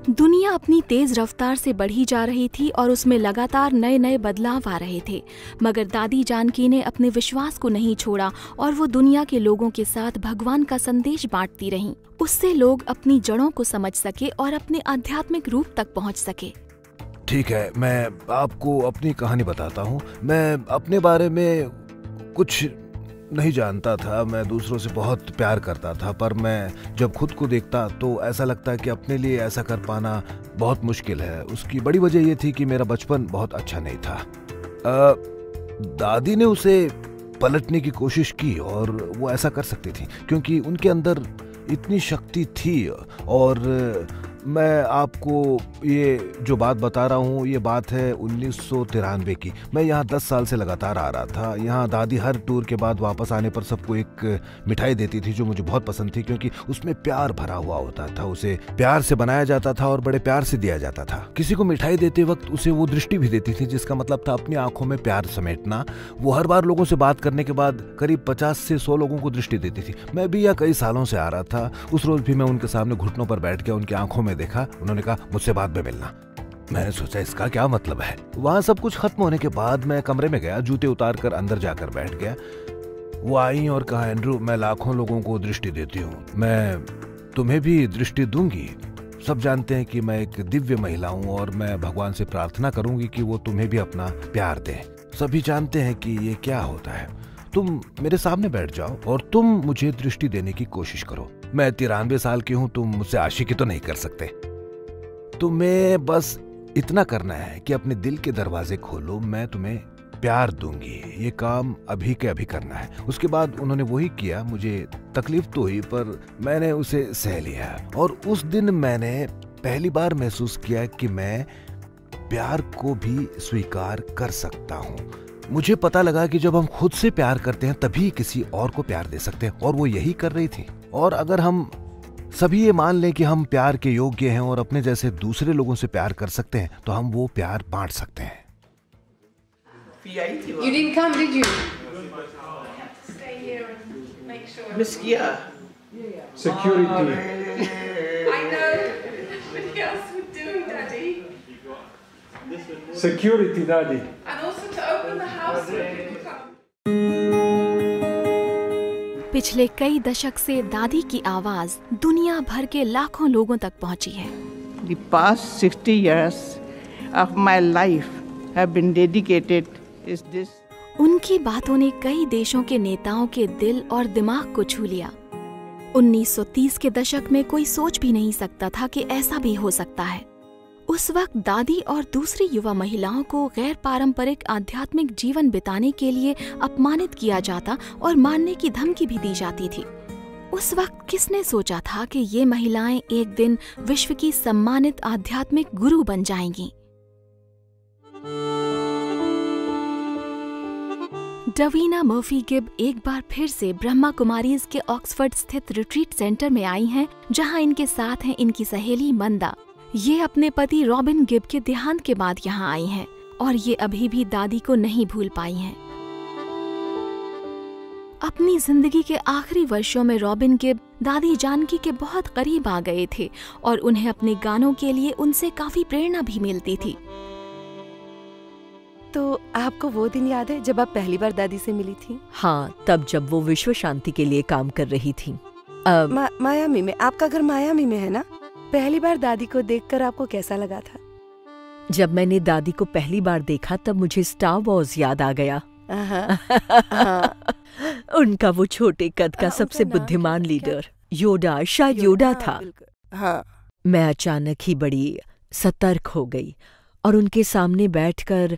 दुनिया अपनी तेज रफ्तार से बढ़ी जा रही थी और उसमें लगातार नए नए बदलाव आ रहे थे, मगर दादी जानकी ने अपने विश्वास को नहीं छोड़ा और वो दुनिया के लोगों के साथ भगवान का संदेश बांटती रहीं। उससे लोग अपनी जड़ों को समझ सके और अपने आध्यात्मिक रूप तक पहुंच सके। ठीक है, मैं आपको अपनी कहानी बताता हूँ। मैं अपने बारे में कुछ नहीं जानता था। मैं दूसरों से बहुत प्यार करता था, पर मैं जब खुद को देखता तो ऐसा लगता है कि अपने लिए ऐसा कर पाना बहुत मुश्किल है। उसकी बड़ी वजह यह थी कि मेरा बचपन बहुत अच्छा नहीं था। दादी ने उसे पलटने की कोशिश की और वो ऐसा कर सकती थी क्योंकि उनके अंदर इतनी शक्ति थी। और मैं आपको ये जो बात बता रहा हूँ ये बात है 1993 की। मैं यहाँ 10 साल से लगातार आ रहा था। यहाँ दादी हर टूर के बाद वापस आने पर सबको एक मिठाई देती थी जो मुझे बहुत पसंद थी क्योंकि उसमें प्यार भरा हुआ होता था। उसे प्यार से बनाया जाता था और बड़े प्यार से दिया जाता था। किसी को मिठाई देते वक्त उसे वो दृष्टि भी देती थी जिसका मतलब था अपनी आंखों में प्यार समेटना। वो हर बार लोगों से बात करने के बाद करीब 50 से 100 लोगों को दृष्टि देती थी। मैं भी यहाँ कई सालों से आ रहा था। उस रोज भी मैं उनके सामने घुटनों पर बैठ के उनकी आंखों में देखा। उन्होंने कहा मुझसे बाद में मिलना। मैंने सोचा इसका क्या मतलब है। वहां सब कुछ खत्म होने के बाद मैं कमरे में गया, जूते उतार कर अंदर जाकर बैठ गया। वो आई और कहा, एंड्रू, मैं लाखों लोगों को दृष्टि देती हूँ, मैं तुम्हें भी दृष्टि दूंगी। सब जानते हैं कि मैं एक दिव्य महिला हूँ और मैं भगवान से प्रार्थना करूंगी कि वो तुम्हें भी अपना प्यार दे। सभी जानते हैं कि ये क्या होता है। तुम मेरे सामने बैठ जाओ और तुम मुझे दृष्टि देने की कोशिश करो। मैं 93 साल की हूँ, तुम मुझसे आशिकी तो नहीं कर सकते। तुम्हें बस इतना करना है कि अपने दिल के दरवाजे खोलो, मैं तुम्हें प्यार दूंगी, ये काम अभी के अभी करना है। उसके बाद उन्होंने वही किया। मुझे तकलीफ तो हुई पर मैंने उसे सह लिया और उस दिन मैंने पहली बार महसूस किया कि मैं प्यार को भी स्वीकार कर सकता हूँ। मुझे पता लगा कि जब हम खुद से प्यार करते हैं तभी किसी और को प्यार दे सकते हैं, और वो यही कर रही थी। और अगर हम सभी ये मान लें कि हम प्यार के योग्य हैं और अपने जैसे दूसरे लोगों से प्यार कर सकते हैं तो हम वो प्यार बांट सकते हैं। You didn't come, did you? Miss Kia. Security. I know. What else would do, Daddy? Security, Daddy. And also to open the house so people come. पिछले कई दशक से दादी की आवाज दुनिया भर के लाखों लोगों तक पहुंची है। The past 60 years of my life have been dedicated is this. उनकी बातों ने कई देशों के नेताओं के दिल और दिमाग को छू लिया। 1930 के दशक में कोई सोच भी नहीं सकता था कि ऐसा भी हो सकता है। उस वक्त दादी और दूसरी युवा महिलाओं को गैर पारंपरिक आध्यात्मिक जीवन बिताने के लिए अपमानित किया जाता और मारने की धमकी भी दी जाती थी। उस वक्त किसने सोचा था कि ये महिलाएं एक दिन विश्व की सम्मानित आध्यात्मिक गुरु बन जाएंगी। डवीना मर्फी गिब एक बार फिर से ब्रह्मा कुमारीज के ऑक्सफोर्ड स्थित रिट्रीट सेंटर में आई हैं, जहां इनके साथ हैं इनकी सहेली मंदा। ये अपने पति रॉबिन गिब के देहांत के बाद यहाँ आई हैं और ये अभी भी दादी को नहीं भूल पाई हैं। अपनी जिंदगी के आखिरी वर्षों में रॉबिन गिब दादी जानकी के बहुत करीब आ गए थे और उन्हें अपने गानों के लिए उनसे काफी प्रेरणा भी मिलती थी। तो आपको वो दिन याद है जब आप पहली बार दादी से मिली थी? हाँ, तब जब वो विश्व शांति के लिए काम कर रही थी। मायामी में। आपका घर मायामी में है ना? पहली बार दादी को देखकर आपको कैसा लगा था? जब मैंने दादी को पहली बार देखा तब मुझे स्टार वॉर्स याद आ गया। उनका वो छोटे कद का सबसे बुद्धिमान लीडर योडा, शायद योडा था। हाँ। मैं अचानक ही बड़ी सतर्क हो गई और उनके सामने बैठकर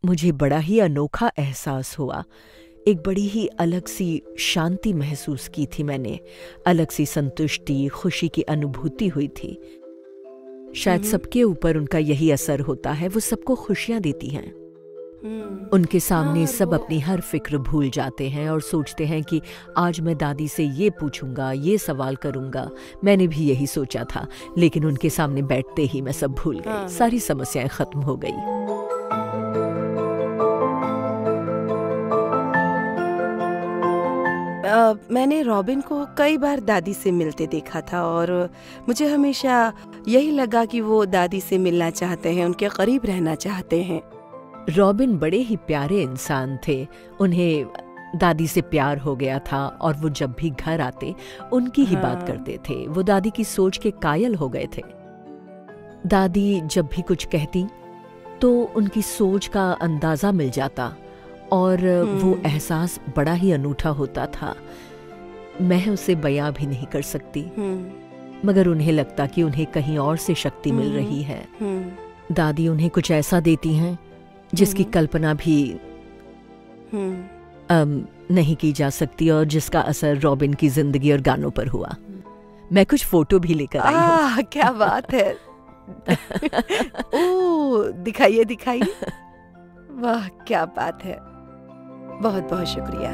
मुझे बड़ा ही अनोखा एहसास हुआ। एक बड़ी ही अलग सी शांति महसूस की थी मैंने, अलग सी संतुष्टि, खुशी की अनुभूति हुई थी। शायद सबके ऊपर उनका यही असर होता है, वो सबको खुशियां देती हैं। उनके सामने सब अपनी हर फिक्र भूल जाते हैं और सोचते हैं कि आज मैं दादी से ये पूछूंगा, ये सवाल करूंगा। मैंने भी यही सोचा था, लेकिन उनके सामने बैठते ही मैं सब भूल गई, सारी समस्याएं खत्म हो गई। मैंने रॉबिन को कई बार दादी से मिलते देखा था और मुझे हमेशा यही लगा कि वो दादी से मिलना चाहते हैं, उनके करीब रहना चाहते हैं। रॉबिन बड़े ही प्यारे इंसान थे। उन्हें दादी से प्यार हो गया था और वो जब भी घर आते उनकी ही बात करते थे। वो दादी की सोच के कायल हो गए थे। दादी जब भी कुछ कहती तो उनकी सोच का अंदाजा मिल जाता और वो एहसास बड़ा ही अनूठा होता था। मैं उसे बयां भी नहीं कर सकती, मगर उन्हें लगता कि उन्हें कहीं और से शक्ति मिल रही है। दादी उन्हें कुछ ऐसा देती हैं जिसकी कल्पना भी नहीं की जा सकती और जिसका असर रॉबिन की जिंदगी और गानों पर हुआ। मैं कुछ फोटो भी लेकर आई हूँ। क्या बात है। ओह, दिखाइए दिखाइए। वाह, क्या बात है। बहुत बहुत शुक्रिया।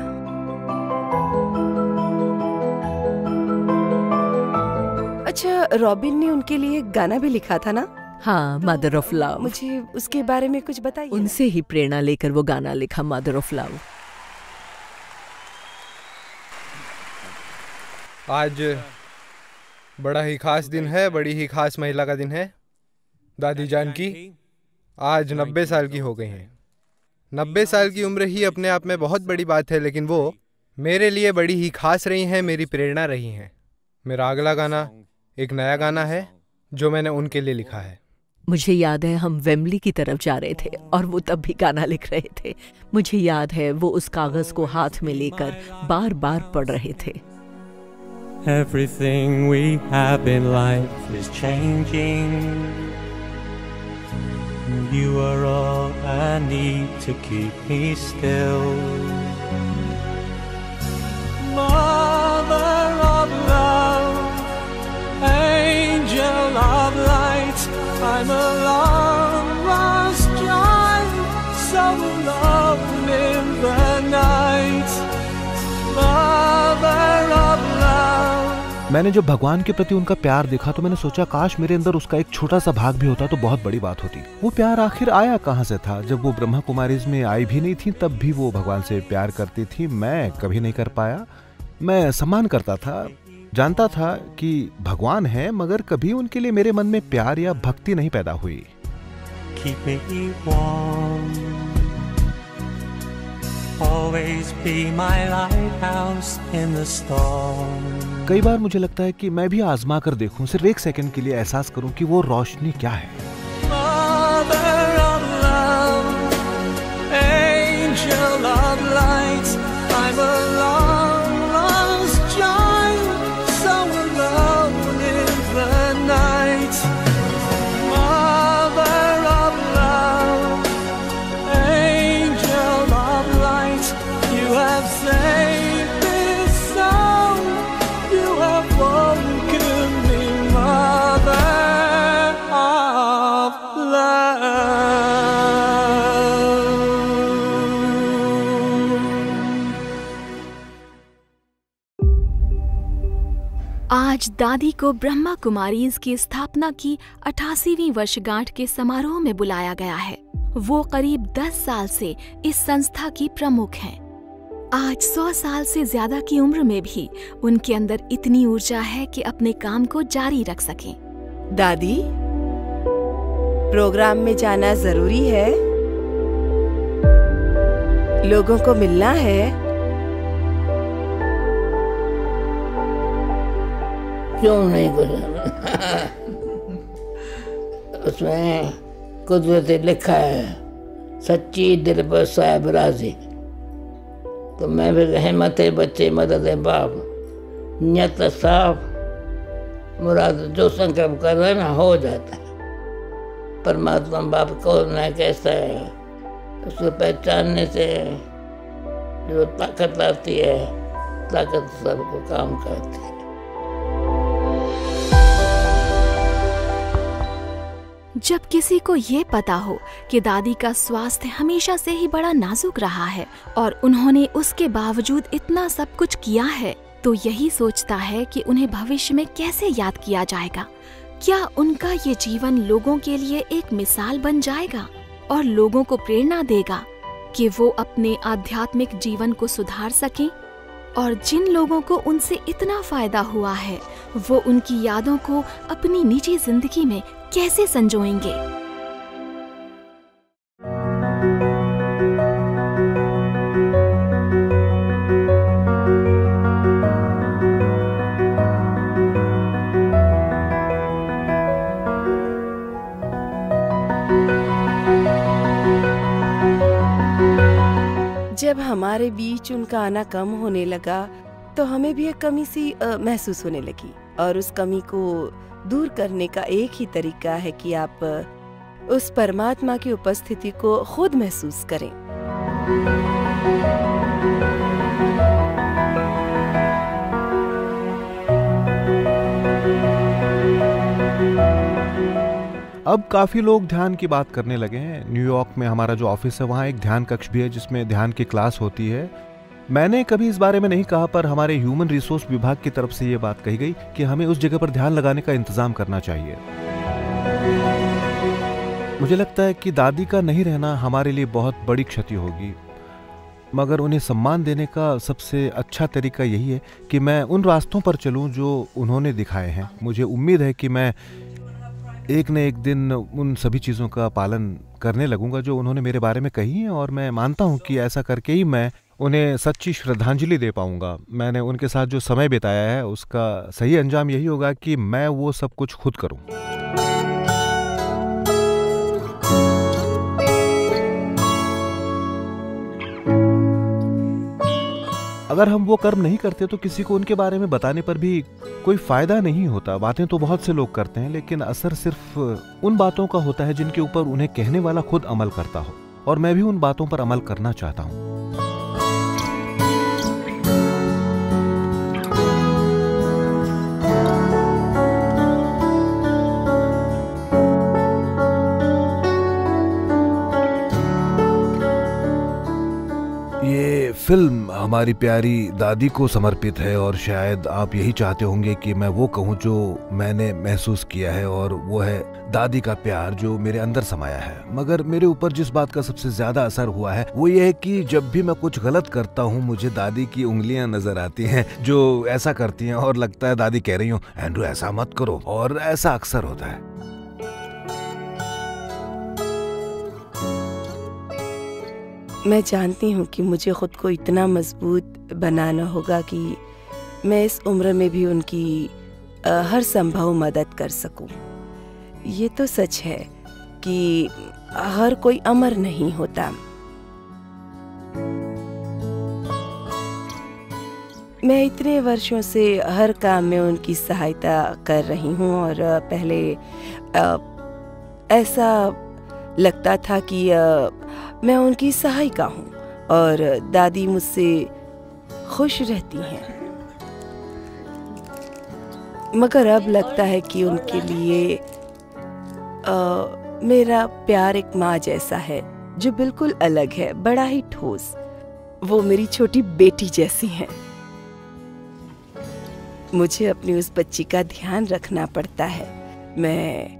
अच्छा, रॉबिन ने उनके लिए गाना भी लिखा था ना? हाँ, मदर ऑफ लव। मुझे उसके बारे में कुछ बताइए। उनसे ही प्रेरणा लेकर वो गाना लिखा, मदर ऑफ लव। आज बड़ा ही खास दिन है, बड़ी ही खास महिला का दिन है। दादी जानकी आज 90 साल की हो गई हैं। 90 साल की उम्र ही अपने आप में बहुत बड़ी बात है, लेकिन वो मेरे लिए बड़ी ही खास रही हैं, मेरी प्रेरणा रही हैं। मेरा अगला गाना एक नया गाना है जो मैंने उनके लिए लिखा है। मुझे याद है हम वेम्बली की तरफ जा रहे थे और वो तब भी गाना लिख रहे थे। मुझे याद है वो उस कागज को हाथ में लेकर बार बार पढ़ रहे थे। Everything we have in life is changing. You are all I need to keep me still. Mother of love, angel of light, I'm a long lost child, so alone in the night. Mother of love. मैंने जब भगवान के प्रति उनका प्यार देखा तो मैंने सोचा काश मेरे अंदर उसका एक छोटा सा भाग भी होता तो बहुत बड़ी बात होती। वो प्यार आखिर आया कहाँ से था? जब वो ब्रह्मा कुमारीज में आई भी नहीं थी तब भी वो भगवान से प्यार करती थी। मैं कभी नहीं कर पाया। मैं सम्मान करता था, जानता था कि भगवान है, मगर कभी उनके लिए मेरे मन में प्यार या भक्ति नहीं पैदा हुई। Keep me warm. Always be my lighthouse in the storm. कई बार मुझे लगता है कि मैं भी आजमा कर देखूं, सिर्फ एक सेकंड के लिए एहसास करूं कि वो रोशनी क्या है। Mother of love, angel of light, I'm a long lost child, so alone in the night. Mother of love, angel of light, you have saved this soul, you have woken me, Mother of love. आज दादी को ब्रह्मा कुमारीज की स्थापना की 88वीं वर्षगांठ के समारोह में बुलाया गया है। वो करीब 10 साल से इस संस्था की प्रमुख हैं। आज 100 साल से ज्यादा की उम्र में भी उनके अंदर इतनी ऊर्जा है कि अपने काम को जारी रख सकें। दादी, प्रोग्राम में जाना जरूरी है? लोगों को मिलना है? क्यों नहीं गुजारा? उसमें कुदरत लिखा है, सच्ची दिल पर साहिब राजी। तो मैं भी हिम्मत बच्चे मदद बाप, नियत साफ, मुराद जो संकल्प कर रहे ना हो जाता है। परमात्मा बाप कौन है, कैसा है, उसको पहचानने से जो ताकत आती है, ताकत सबको काम करती है। जब किसी को ये पता हो कि दादी का स्वास्थ्य हमेशा से ही बड़ा नाजुक रहा है और उन्होंने उसके बावजूद इतना सब कुछ किया है, तो यही सोचता है कि उन्हें भविष्य में कैसे याद किया जाएगा। क्या उनका ये जीवन लोगों के लिए एक मिसाल बन जाएगा और लोगों को प्रेरणा देगा कि वो अपने आध्यात्मिक जीवन को सुधार सकें? और जिन लोगों को उनसे इतना फायदा हुआ है, वो उनकी यादों को अपनी निजी जिंदगी में कैसे संजोएंगे? जब हमारे बीच उनका आना कम होने लगा तो हमें भी एक कमी सी महसूस होने लगी, और उस कमी को दूर करने का एक ही तरीका है कि आप उस परमात्मा की उपस्थिति को खुद महसूस करें। अब काफी लोग ध्यान की बात करने लगे हैं। न्यूयॉर्क में हमारा जो ऑफिस है वहाँ एक ध्यान कक्ष भी है जिसमें ध्यान की क्लास होती है। मैंने कभी इस बारे में नहीं कहा, पर हमारे ह्यूमन रिसोर्स विभाग की तरफ से ये बात कही गई कि हमें उस जगह पर ध्यान लगाने का इंतजाम करना चाहिए। मुझे लगता है कि दादी का नहीं रहना हमारे लिए बहुत बड़ी क्षति होगी, मगर उन्हें सम्मान देने का सबसे अच्छा तरीका यही है कि मैं उन रास्तों पर चलूं जो उन्होंने दिखाए हैं। मुझे उम्मीद है कि मैं एक न एक दिन उन सभी चीज़ों का पालन करने लगूंगा जो उन्होंने मेरे बारे में कही हैं, और मैं मानता हूं कि ऐसा करके ही मैं उन्हें सच्ची श्रद्धांजलि दे पाऊंगा। मैंने उनके साथ जो समय बिताया है उसका सही अंजाम यही होगा कि मैं वो सब कुछ खुद करूं। अगर हम वो कर्म नहीं करते तो किसी को उनके बारे में बताने पर भी कोई फायदा नहीं होता। बातें तो बहुत से लोग करते हैं, लेकिन असर सिर्फ उन बातों का होता है जिनके ऊपर उन्हें कहने वाला खुद अमल करता हो, और मैं भी उन बातों पर अमल करना चाहता हूँ। ये फिल्म हमारी प्यारी दादी को समर्पित है, और शायद आप यही चाहते होंगे कि मैं वो कहूँ जो मैंने महसूस किया है, और वो है दादी का प्यार जो मेरे अंदर समाया है। मगर मेरे ऊपर जिस बात का सबसे ज्यादा असर हुआ है वो ये है कि जब भी मैं कुछ गलत करता हूँ मुझे दादी की उंगलियां नजर आती हैं जो ऐसा करती हैं, और लगता है दादी कह रही हूँ एंड्रू ऐसा मत करो, और ऐसा अक्सर होता है। मैं जानती हूँ कि मुझे खुद को इतना मजबूत बनाना होगा कि मैं इस उम्र में भी उनकी हर संभव मदद कर सकूं। ये तो सच है कि हर कोई अमर नहीं होता। मैं इतने वर्षों से हर काम में उनकी सहायता कर रही हूँ, और पहले ऐसा लगता था कि मैं उनकी सहायिका हूँ और दादी मुझसे खुश रहती हैं। मगर अब लगता है कि उनके लिए मेरा प्यार एक माँ जैसा है जो बिल्कुल अलग है, बड़ा ही ठोस। वो मेरी छोटी बेटी जैसी हैं। मुझे अपनी उस बच्ची का ध्यान रखना पड़ता है। मैं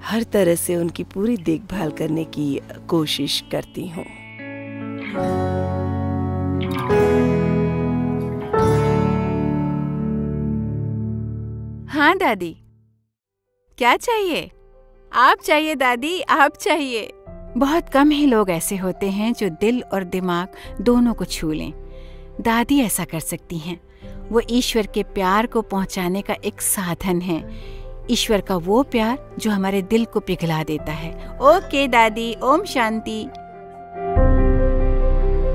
हर तरह से उनकी पूरी देखभाल करने की कोशिश करती हूँ। हाँ दादी, क्या चाहिए? आप चाहिए दादी, आप चाहिए। बहुत कम ही लोग ऐसे होते हैं जो दिल और दिमाग दोनों को छू लें। दादी ऐसा कर सकती हैं। वो ईश्वर के प्यार को पहुंचाने का एक साधन है। ईश्वर का वो प्यार जो हमारे दिल को पिघला देता है। ओके दादी, ओम शांति।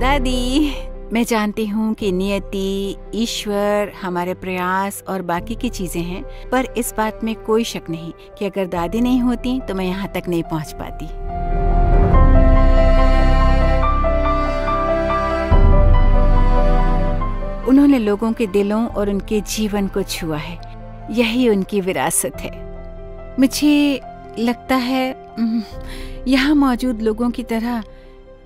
दादी, मैं जानती हूँ कि नियति, ईश्वर, हमारे प्रयास और बाकी की चीजें हैं, पर इस बात में कोई शक नहीं कि अगर दादी नहीं होती तो मैं यहाँ तक नहीं पहुँच पाती। उन्होंने लोगों के दिलों और उनके जीवन को छुआ है। यही उनकी विरासत है। मुझे लगता है यहाँ मौजूद लोगों की तरह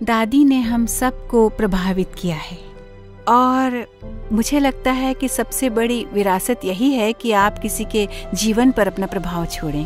दादी ने हम सबको प्रभावित किया है, और मुझे लगता है कि सबसे बड़ी विरासत यही है कि आप किसी के जीवन पर अपना प्रभाव छोड़ें।